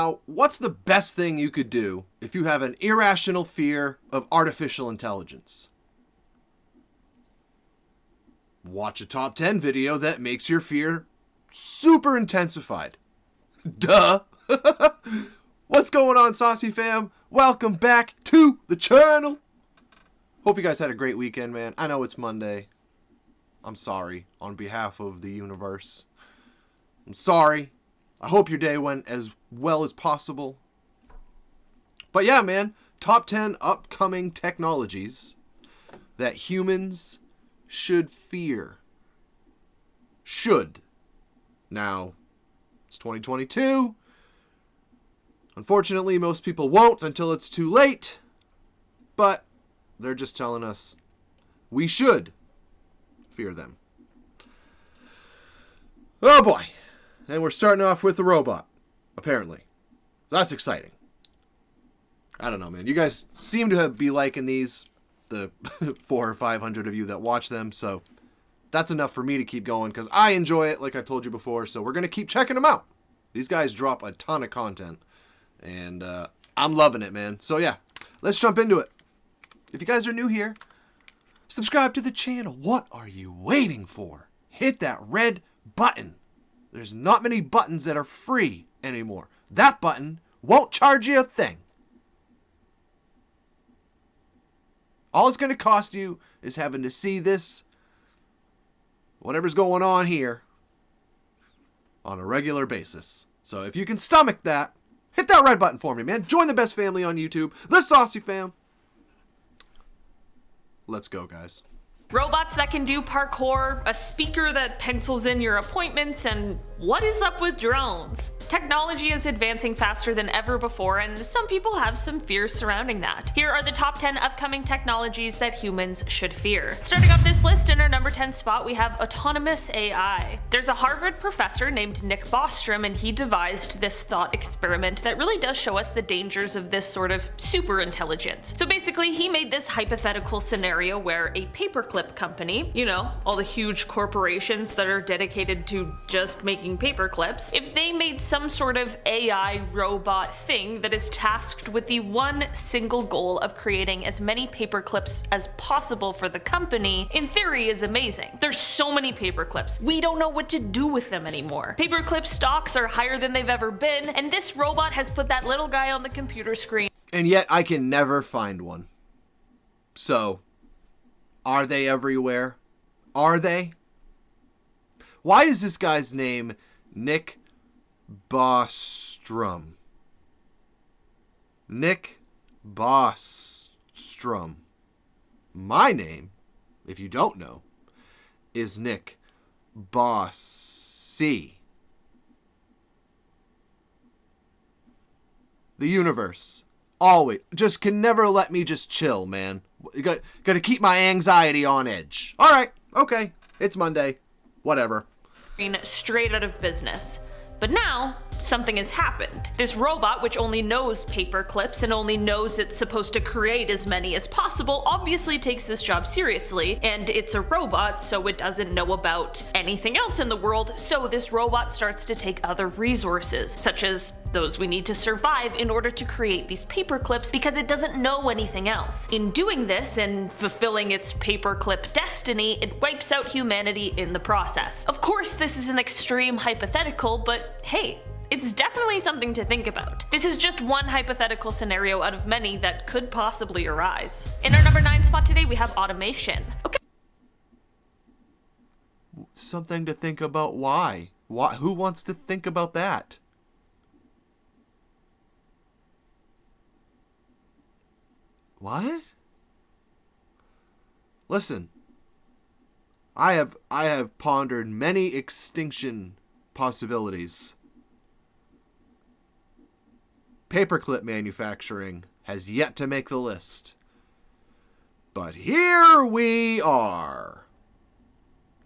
Now, what's the best thing you could do if you have an irrational fear of artificial intelligence? Watch a top 10 video that makes your fear super intensified. Duh! What's going on, Saucey fam? Welcome back to the channel. Hope you guys had a great weekend, man. I know it's Monday. I'm sorry on behalf of the universe. I'm sorry. I hope your day went as well as possible. But yeah, man, top 10 upcoming technologies that humans should fear. Should. Now, it's 2022. Unfortunately, most people won't until it's too late. But they're just telling us we should fear them. Oh boy. And we're starting off with the robot, apparently. So that's exciting. I don't know, man. You guys seem to be liking these, the 400 or 500 of you that watch them. So that's enough for me to keep going because I enjoy it, like I've told you before. So we're going to keep checking them out. These guys drop a ton of content. And I'm loving it, man. So yeah, let's jump into it. If you guys are new here, subscribe to the channel. What are you waiting for? Hit that red button. There's not many buttons that are free anymore. That button won't charge you a thing. All it's going to cost you is having to see this, whatever's going on here, on a regular basis. So if you can stomach that, hit that red button for me, man. Join the best family on YouTube, the Saucey fam. Let's go, guys. Robots that can do parkour, a speaker that pencils in your appointments, and what is up with drones? Technology is advancing faster than ever before, and some people have some fears surrounding that. Here are the top 10 upcoming technologies that humans should fear. Starting off this list, in our number 10 spot, we have autonomous AI. There's a Harvard professor named Nick Bostrom, and he devised this thought experiment that really does show us the dangers of this sort of super intelligence. So basically, he made this hypothetical scenario where a paperclip company, you know, all the huge corporations that are dedicated to just making paper clips, if they made some sort of AI robot thing that is tasked with the one single goal of creating as many paper clips as possible for the company, in theory is amazing. There's so many paper clips, we don't know what to do with them anymore. Paperclip stocks are higher than they've ever been, and this robot has put that little guy on the computer screen. And yet I can never find one. So, are they everywhere? Are they? Why is this guy's name Nick Bostrom? Nick Bostrom. My name, if you don't know, is Nick Bossy. The universe always just can never let me just chill, man. You got to keep my anxiety on edge. All right, okay, it's Monday, whatever. Straight out of business. But now, something has happened. This robot, which only knows paper clips and only knows it's supposed to create as many as possible, obviously takes this job seriously, and it's a robot, so it doesn't know about anything else in the world, so this robot starts to take other resources, such as those we need to survive in order to create these paper clips, because it doesn't know anything else. In doing this and fulfilling its paperclip destiny, it wipes out humanity in the process. Of course, this is an extreme hypothetical, but hey, it's definitely something to think about. This is just one hypothetical scenario out of many that could possibly arise. In our number 9 spot today, we have automation. Okay. Something to think about. Why? Who wants to think about that? What? Listen, I have pondered many extinction possibilities. Paperclip manufacturing has yet to make the list. But here we are.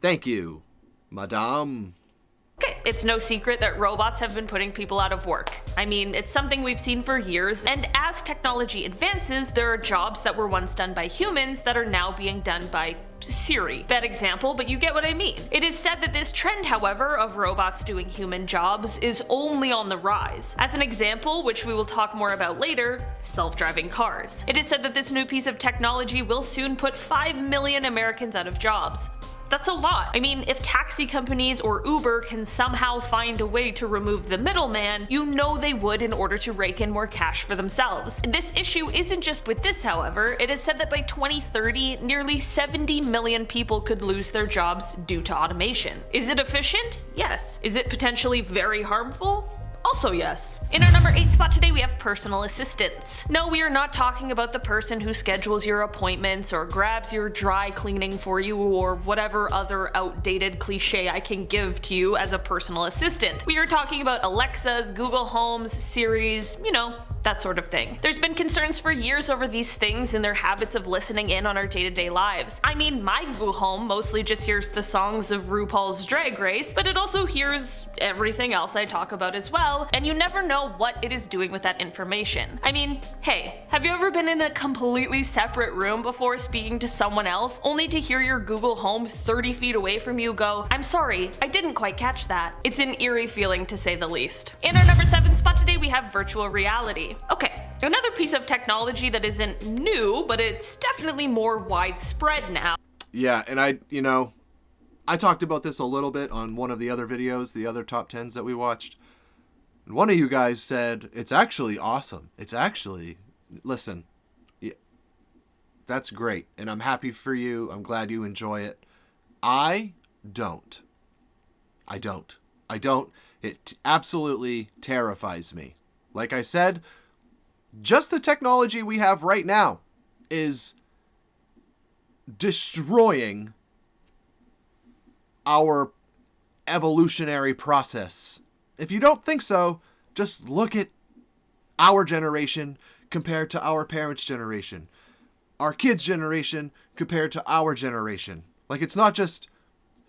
Thank you, Madame. Okay, It's no secret that robots have been putting people out of work. I mean, it's something we've seen for years, and as technology advances, there are jobs that were once done by humans that are now being done by Siri. Bad example, but you get what I mean. It is said that this trend, however, of robots doing human jobs is only on the rise. As an example, which we will talk more about later, self-driving cars. It is said that this new piece of technology will soon put 5 million Americans out of jobs. That's a lot. I mean, if taxi companies or Uber can somehow find a way to remove the middleman, you know they would in order to rake in more cash for themselves. This issue isn't just with this, however. It is said that by 2030, nearly 70 million people could lose their jobs due to automation. Is it efficient? Yes. Is it potentially very harmful? Also yes. In our number 8 spot today, we have personal assistants. No, we are not talking about the person who schedules your appointments or grabs your dry cleaning for you or whatever other outdated cliche I can give to you as a personal assistant. We are talking about Alexas, Google Homes, Siris, you know, that sort of thing. There's been concerns for years over these things and their habits of listening in on our day-to-day lives. I mean, my Google Home mostly just hears the songs of RuPaul's Drag Race, but it also hears everything else I talk about as well, and you never know what it is doing with that information. I mean, hey, have you ever been in a completely separate room before speaking to someone else, only to hear your Google Home 30 feet away from you go, "I'm sorry, I didn't quite catch that." It's an eerie feeling to say the least. In our number 7 spot today, we have virtual reality. Okay, another piece of technology that isn't new, but it's definitely more widespread now. Yeah, and I talked about this a little bit on one of the other videos, the other top 10s that we watched. And one of you guys said, it's actually awesome. It's actually, listen, yeah, that's great. And I'm happy for you. I'm glad you enjoy it. I don't. It absolutely terrifies me. Like I said, just the technology we have right now is destroying our evolutionary process. If you don't think so, just look at our generation compared to our parents' generation, our kids' generation compared to our generation. Like, it's not just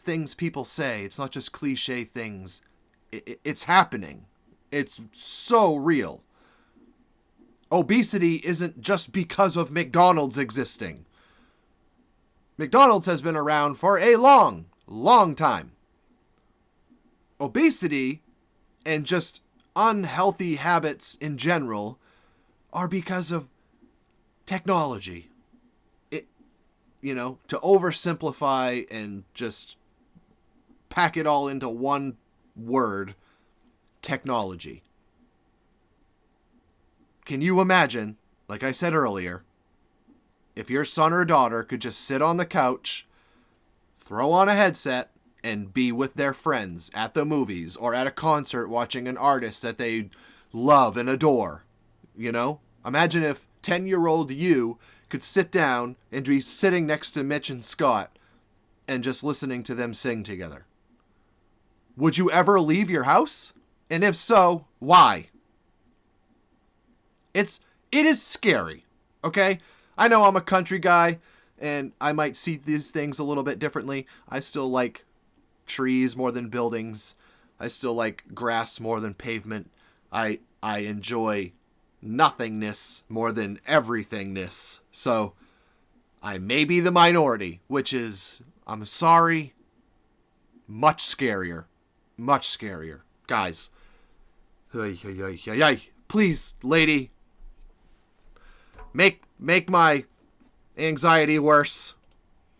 things people say, it's not just cliche things. It's happening. It's so real. Obesity isn't just because of McDonald's existing. McDonald's has been around for a long time. Obesity and just unhealthy habits in general are because of technology. To oversimplify and just pack it all into one word, technology. Can you imagine, like I said earlier, if your son or daughter could just sit on the couch, throw on a headset, and be with their friends at the movies or at a concert watching an artist that they love and adore? Imagine if 10-year-old you could sit down and be sitting next to Mitch and Scott and just listening to them sing together. Would you ever leave your house? And if so, why? It is scary, okay? I know I'm a country guy, and I might see these things a little bit differently. I still like trees more than buildings. I still like grass more than pavement. I enjoy nothingness more than everythingness. So I may be the minority, which is, I'm sorry, much scarier. Much scarier. Guys, please, lady, make my anxiety worse.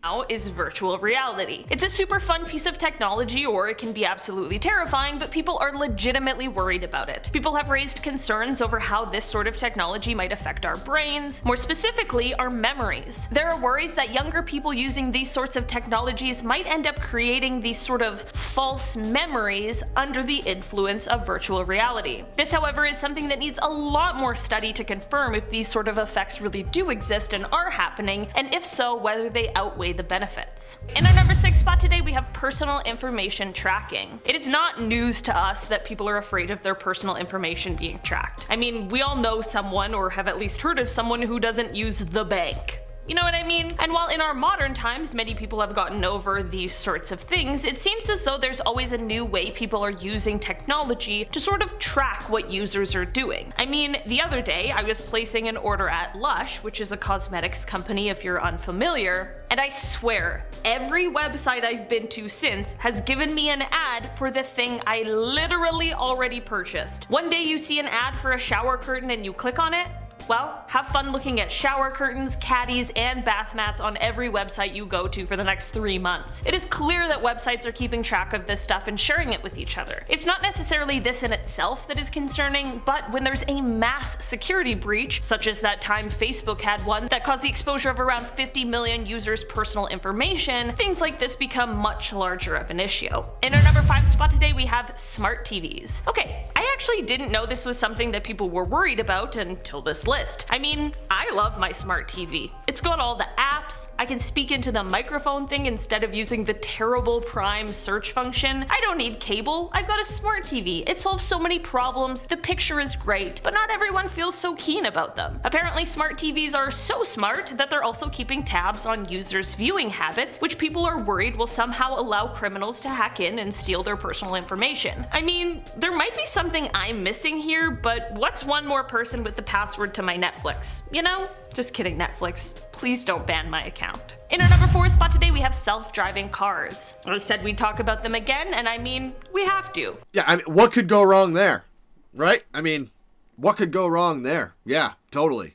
Now is virtual reality. It's a super fun piece of technology, or it can be absolutely terrifying, but people are legitimately worried about it. People have raised concerns over how this sort of technology might affect our brains, more specifically our memories. There are worries that younger people using these sorts of technologies might end up creating these sort of false memories under the influence of virtual reality. This, however, is something that needs a lot more study to confirm if these sort of effects really do exist and are happening, and if so, whether they outweigh the benefits. In our number 6 spot today, we have personal information tracking. It is not news to us that people are afraid of their personal information being tracked. I mean, we all know someone, or have at least heard of someone, who doesn't use the bank. You know what I mean? And while in our modern times many people have gotten over these sorts of things, it seems as though there's always a new way people are using technology to sort of track what users are doing. I mean, the other day I was placing an order at Lush, which is a cosmetics company if you're unfamiliar, and I swear, every website I've been to since has given me an ad for the thing I literally already purchased. One day you see an ad for a shower curtain and you click on it. Well, have fun looking at shower curtains, caddies, and bath mats on every website you go to for the next 3 months. It is clear that websites are keeping track of this stuff and sharing it with each other. It's not necessarily this in itself that is concerning, but when there's a mass security breach, such as that time Facebook had one that caused the exposure of around 50 million users' personal information, things like this become much larger of an issue. In our number 5 spot today, we have smart TVs. Okay, I actually didn't know this was something that people were worried about until this list. I mean, I love my smart TV. It's got all the apps, I can speak into the microphone thing instead of using the terrible Prime search function. I don't need cable, I've got a smart TV. It solves so many problems, the picture is great, but not everyone feels so keen about them. Apparently smart TVs are so smart that they're also keeping tabs on users' viewing habits, which people are worried will somehow allow criminals to hack in and steal their personal information. I mean, there might be something I'm missing here, but what's one more person with the password to my Netflix? You know? Just kidding, Netflix. Please don't ban my account. In our number 4 spot today, we have self-driving cars. I said we'd talk about them again, and I mean, we have to. Yeah, I mean, what could go wrong there? Right? I mean, what could go wrong there? Yeah, totally.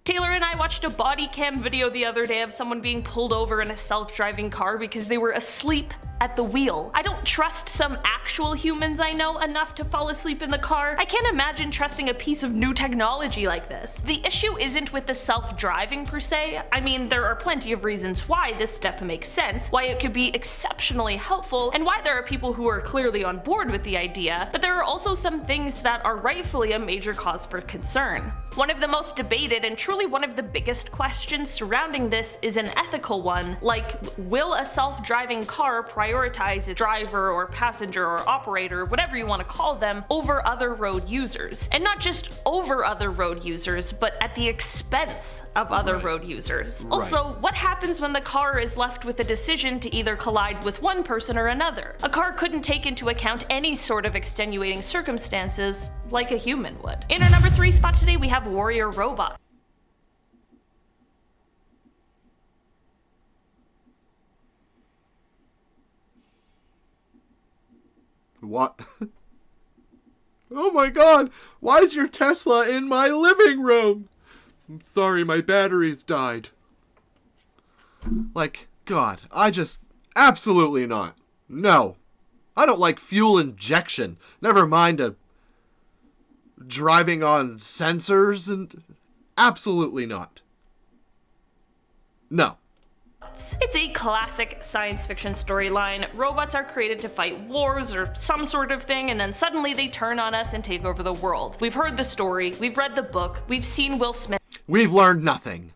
Taylor and I watched a body cam video the other day of someone being pulled over in a self-driving car because they were asleep at the wheel. I don't trust some actual humans I know enough to fall asleep in the car. I can't imagine trusting a piece of new technology like this. The issue isn't with the self-driving per se. I mean, there are plenty of reasons why this step makes sense, why it could be exceptionally helpful, and why there are people who are clearly on board with the idea, but there are also some things that are rightfully a major cause for concern. One of the most debated and truly one of the biggest questions surrounding this is an ethical one, like, will a self-driving car prioritize a driver or passenger or operator, whatever you want to call them, over other road users? And not just over other road users, but at the expense of other road users. Also, what happens when the car is left with a decision to either collide with one person or another? A car couldn't take into account any sort of extenuating circumstances like a human would. In our number 3 spot today, we have Warrior Robot. What? Oh my god! Why is your Tesla in my living room? I'm sorry, my batteries died. Like, God, absolutely not. No. I don't like fuel injection. Never mind driving on sensors and... Absolutely not. No. It's a classic science fiction storyline. Robots are created to fight wars or some sort of thing, and then suddenly they turn on us and take over the world. We've heard the story, we've read the book, we've seen Will Smith. We've learned nothing.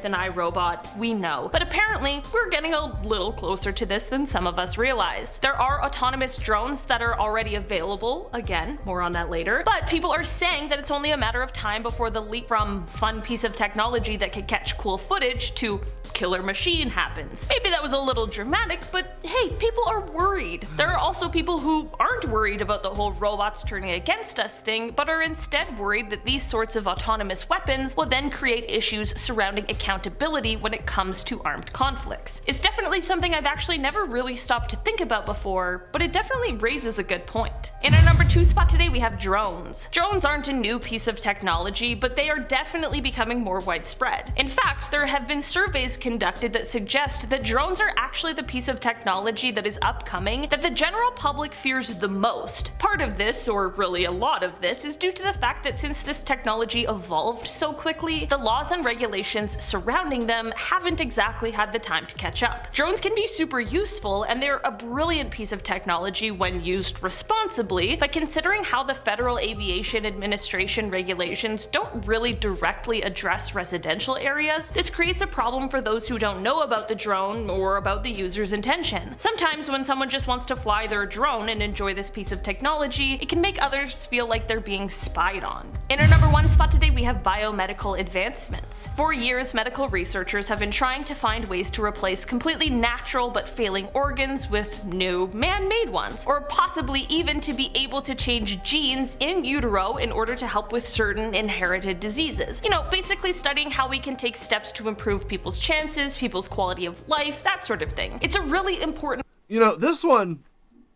And iRobot, we know. But apparently, we're getting a little closer to this than some of us realize. There are autonomous drones that are already available, again, more on that later, but people are saying that it's only a matter of time before the leap from fun piece of technology that could catch cool footage to killer machine happens. Maybe that was a little dramatic, but hey, people are worried. There are also people who aren't worried about the whole robots turning against us thing, but are instead worried that these sorts of autonomous weapons will then create issues surrounding accountability when it comes to armed conflicts. It's definitely something I've actually never really stopped to think about before, but it definitely raises a good point. In our number 2 spot today, we have drones. Drones aren't a new piece of technology, but they are definitely becoming more widespread. In fact, there have been surveys conducted that suggest that drones are actually the piece of technology that is upcoming that the general public fears the most. Part of this, or really a lot of this, is due to the fact that since this technology evolved so quickly, the laws and regulations surrounding them haven't exactly had the time to catch up. Drones can be super useful, and they're a brilliant piece of technology when used responsibly, but considering how the Federal Aviation Administration regulations don't really directly address residential areas, this creates a problem for those those who don't know about the drone or about the user's intention. Sometimes when someone just wants to fly their drone and enjoy this piece of technology, it can make others feel like they're being spied on. In our number 1 spot today, we have biomedical advancements. For years, medical researchers have been trying to find ways to replace completely natural but failing organs with new man-made ones, or possibly even to be able to change genes in utero in order to help with certain inherited diseases. You know, basically studying how we can take steps to improve people's chances, people's quality of life, that sort of thing. It's a really important— You know, this one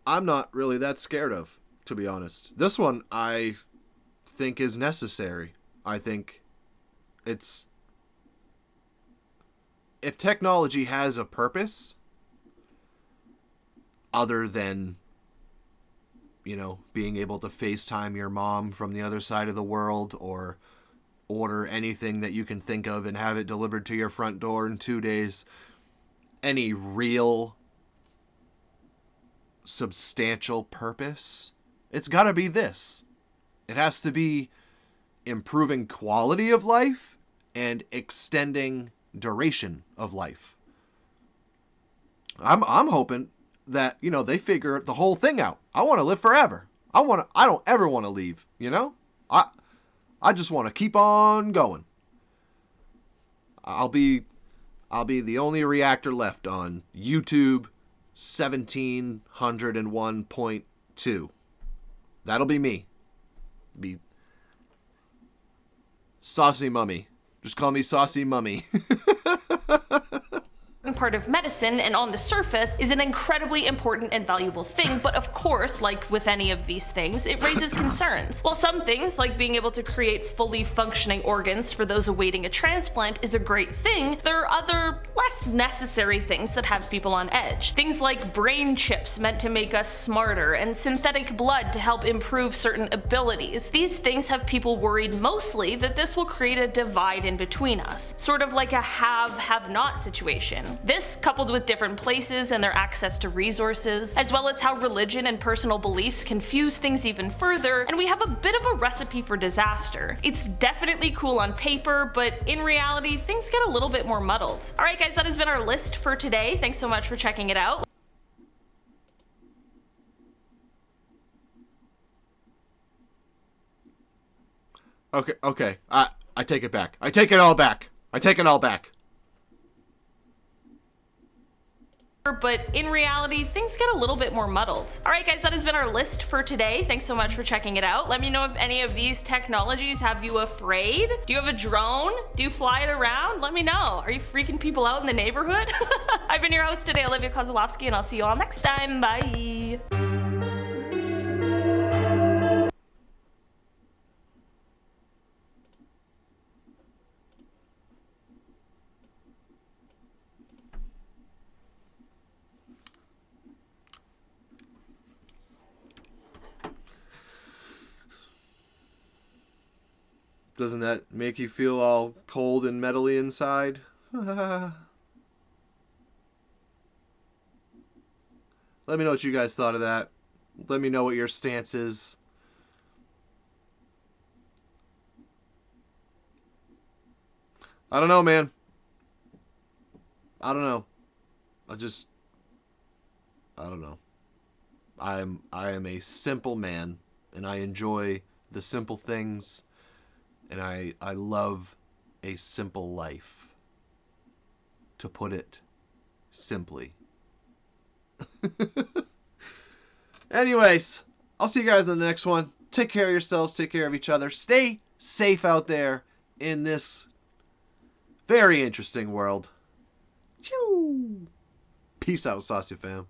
I'm not really that scared of, to be honest. This one I think is necessary. I think it's— if technology has a purpose other than, you know, being able to FaceTime your mom from the other side of the world, or order anything that you can think of and have it delivered to your front door in 2 days, any real substantial purpose, it's got to be this. It has to be improving quality of life and extending duration of life. I'm hoping that, you know, they figure the whole thing out. I want to live forever. I don't ever want to leave, you know? I just want to keep on going. I'll be the only reactor left on YouTube 1701.2. That'll be me. Be Saucy Mummy. Just call me Saucy Mummy. part of medicine, and on the surface is an incredibly important and valuable thing, but of course, like with any of these things, it raises concerns. While some things, like being able to create fully functioning organs for those awaiting a transplant, is a great thing, there are other, less necessary things that have people on edge. Things like brain chips meant to make us smarter, and synthetic blood to help improve certain abilities. These things have people worried mostly that this will create a divide in between us, sort of like a have-have-not situation. This, coupled with different places and their access to resources, as well as how religion and personal beliefs confuse things even further, and we have a bit of a recipe for disaster. It's definitely cool on paper, but in reality, things get a little bit more muddled. Alright guys, that has been our list for today. Thanks so much for checking it out. Okay. I take it back. I take it all back. But in reality, things get a little bit more muddled. Alright guys, that has been our list for today. Thanks so much for checking it out. Let me know if any of these technologies have you afraid. Do you have a drone? Do you fly it around? Let me know. Are you freaking people out in the neighborhood? I've been your host today, Olivia Kozlowski, and I'll see you all next time. Bye! Doesn't that make you feel all cold and metally inside? Let me know what you guys thought of that. Let me know what your stance is. I don't know, man. I don't know. I don't know. I am a simple man, and I enjoy the simple things. And I love a simple life, to put it simply. Anyways, I'll see you guys in the next one. Take care of yourselves, take care of each other. Stay safe out there in this very interesting world. Peace out, Saucey fam.